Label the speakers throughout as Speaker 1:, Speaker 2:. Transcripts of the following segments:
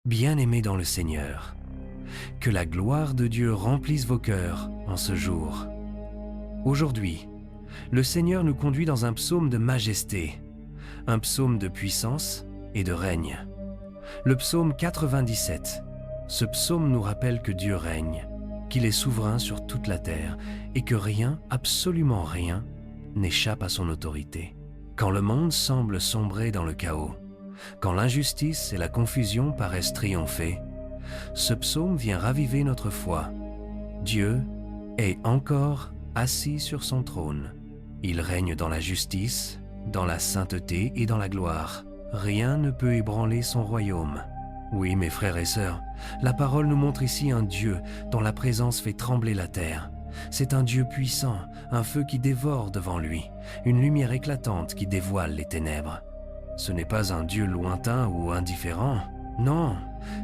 Speaker 1: Bien-aimés dans le Seigneur, que la gloire de Dieu remplisse vos cœurs en ce jour. Aujourd'hui, le Seigneur nous conduit dans un psaume de majesté, un psaume de puissance et de règne. Le psaume 97. Ce psaume nous rappelle que Dieu règne, qu'il est souverain sur toute la terre et que rien, absolument rien, n'échappe à son autorité. Quand le monde semble sombrer dans le chaos, quand l'injustice et la confusion paraissent triompher, ce psaume vient raviver notre foi. Dieu est encore assis sur son trône. Il règne dans la justice, dans la sainteté et dans la gloire. Rien ne peut ébranler son royaume. Oui, mes frères et sœurs, la parole nous montre ici un Dieu dont la présence fait trembler la terre. C'est un Dieu puissant, un feu qui dévore devant lui, une lumière éclatante qui dévoile les ténèbres. Ce n'est pas un Dieu lointain ou indifférent, non,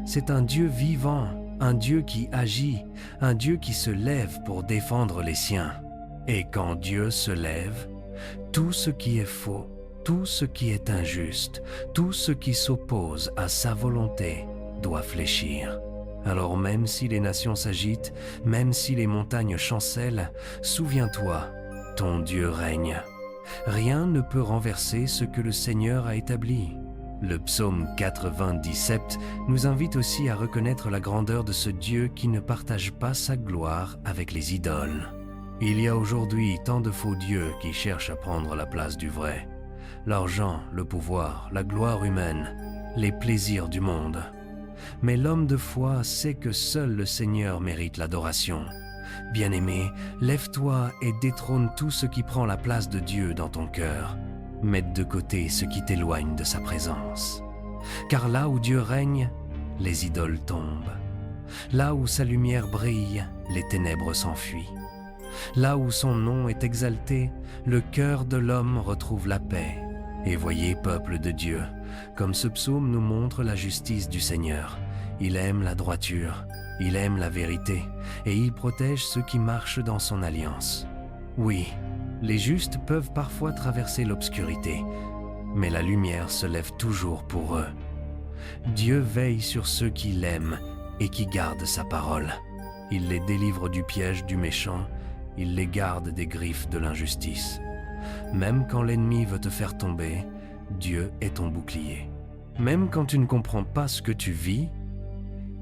Speaker 1: c'est un Dieu vivant, un Dieu qui agit, un Dieu qui se lève pour défendre les siens. Et quand Dieu se lève, tout ce qui est faux, tout ce qui est injuste, tout ce qui s'oppose à sa volonté doit fléchir. Alors même si les nations s'agitent, même si les montagnes chancellent, souviens-toi, ton Dieu règne. Rien ne peut renverser ce que le Seigneur a établi. Le psaume 97 nous invite aussi à reconnaître la grandeur de ce Dieu qui ne partage pas sa gloire avec les idoles. Il y a aujourd'hui tant de faux dieux qui cherchent à prendre la place du vrai. L'argent, le pouvoir, la gloire humaine, les plaisirs du monde. Mais l'homme de foi sait que seul le Seigneur mérite l'adoration. Bien-aimé, lève-toi et détrône tout ce qui prend la place de Dieu dans ton cœur. Mette de côté ce qui t'éloigne de sa présence. Car là où Dieu règne, les idoles tombent. Là où sa lumière brille, les ténèbres s'enfuient. Là où son nom est exalté, le cœur de l'homme retrouve la paix. Et voyez, peuple de Dieu, comme ce psaume nous montre la justice du Seigneur. Il aime la droiture, il aime la vérité, et il protège ceux qui marchent dans son alliance. Oui, les justes peuvent parfois traverser l'obscurité, mais la lumière se lève toujours pour eux. Dieu veille sur ceux qui l'aiment et qui gardent sa parole. Il les délivre du piège du méchant, il les garde des griffes de l'injustice. Même quand l'ennemi veut te faire tomber, Dieu est ton bouclier. Même quand tu ne comprends pas ce que tu vis,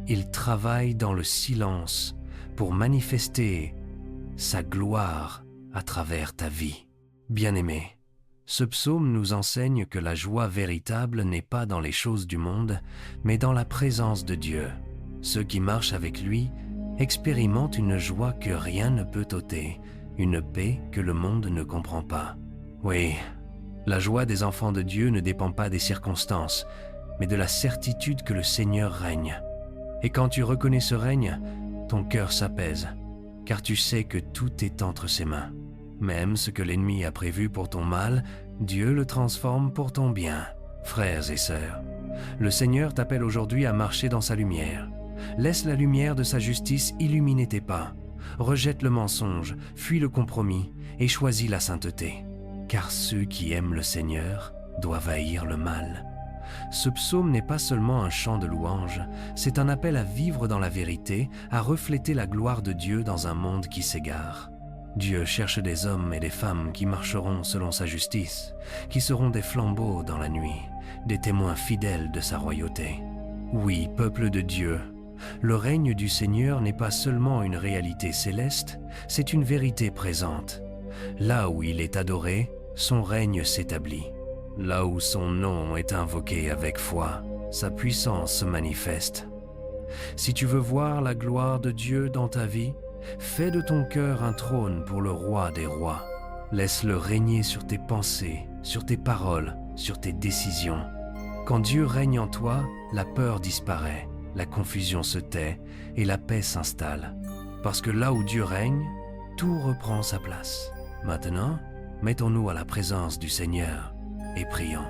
Speaker 1: il travaille dans le silence pour manifester sa gloire à travers ta vie. Bien-aimé, ce psaume nous enseigne que la joie véritable n'est pas dans les choses du monde, mais dans la présence de Dieu. Ceux qui marchent avec lui expérimentent une joie que rien ne peut ôter, une paix que le monde ne comprend pas. Oui, la joie des enfants de Dieu ne dépend pas des circonstances, mais de la certitude que le Seigneur règne. Et quand tu reconnais ce règne, ton cœur s'apaise, car tu sais que tout est entre ses mains. Même ce que l'ennemi a prévu pour ton mal, Dieu le transforme pour ton bien. Frères et sœurs, le Seigneur t'appelle aujourd'hui à marcher dans sa lumière. Laisse la lumière de sa justice illuminer tes pas. Rejette le mensonge, fuis le compromis et choisis la sainteté. Car ceux qui aiment le Seigneur doivent haïr le mal. Ce psaume n'est pas seulement un chant de louange, c'est un appel à vivre dans la vérité, à refléter la gloire de Dieu dans un monde qui s'égare. Dieu cherche des hommes et des femmes qui marcheront selon sa justice, qui seront des flambeaux dans la nuit, des témoins fidèles de sa royauté. Oui, peuple de Dieu, le règne du Seigneur n'est pas seulement une réalité céleste, c'est une vérité présente. Là où il est adoré, son règne s'établit. Là où son nom est invoqué avec foi, sa puissance se manifeste. Si tu veux voir la gloire de Dieu dans ta vie, fais de ton cœur un trône pour le roi des rois. Laisse-le régner sur tes pensées, sur tes paroles, sur tes décisions. Quand Dieu règne en toi, la peur disparaît, la confusion se tait et la paix s'installe. Parce que là où Dieu règne, tout reprend sa place. Maintenant, mettons-nous à la présence du Seigneur et prions.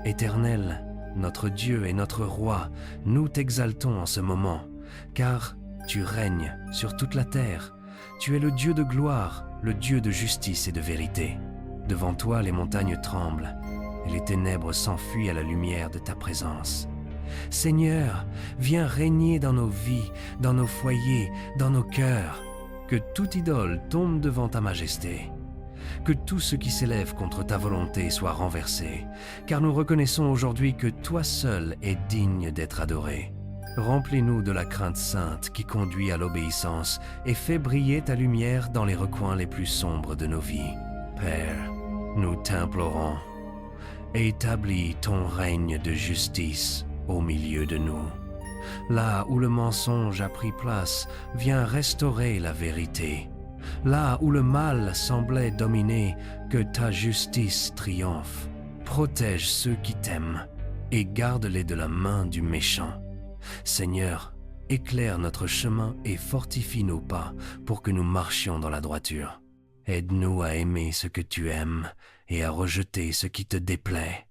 Speaker 1: Éternel, notre Dieu et notre Roi, nous t'exaltons en ce moment, car tu règnes sur toute la terre. Tu es le Dieu de gloire, le Dieu de justice et de vérité. Devant toi, les montagnes tremblent et les ténèbres s'enfuient à la lumière de ta présence. Seigneur, viens régner dans nos vies, dans nos foyers, dans nos cœurs. Que toute idole tombe devant ta majesté. Que tout ce qui s'élève contre ta volonté soit renversé, car nous reconnaissons aujourd'hui que toi seul es digne d'être adoré. Remplis-nous de la crainte sainte qui conduit à l'obéissance et fais briller ta lumière dans les recoins les plus sombres de nos vies. Père, nous t'implorons, établis ton règne de justice au milieu de nous. Là où le mensonge a pris place, viens restaurer la vérité. Là où le mal semblait dominer, que ta justice triomphe. Protège ceux qui t'aiment et garde-les de la main du méchant. Seigneur, éclaire notre chemin et fortifie nos pas pour que nous marchions dans la droiture. Aide-nous à aimer ce que tu aimes et à rejeter ce qui te déplaît.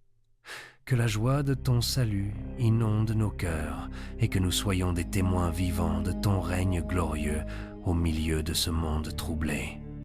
Speaker 1: Que la joie de ton salut inonde nos cœurs et que nous soyons des témoins vivants de ton règne glorieux au milieu de ce monde troublé.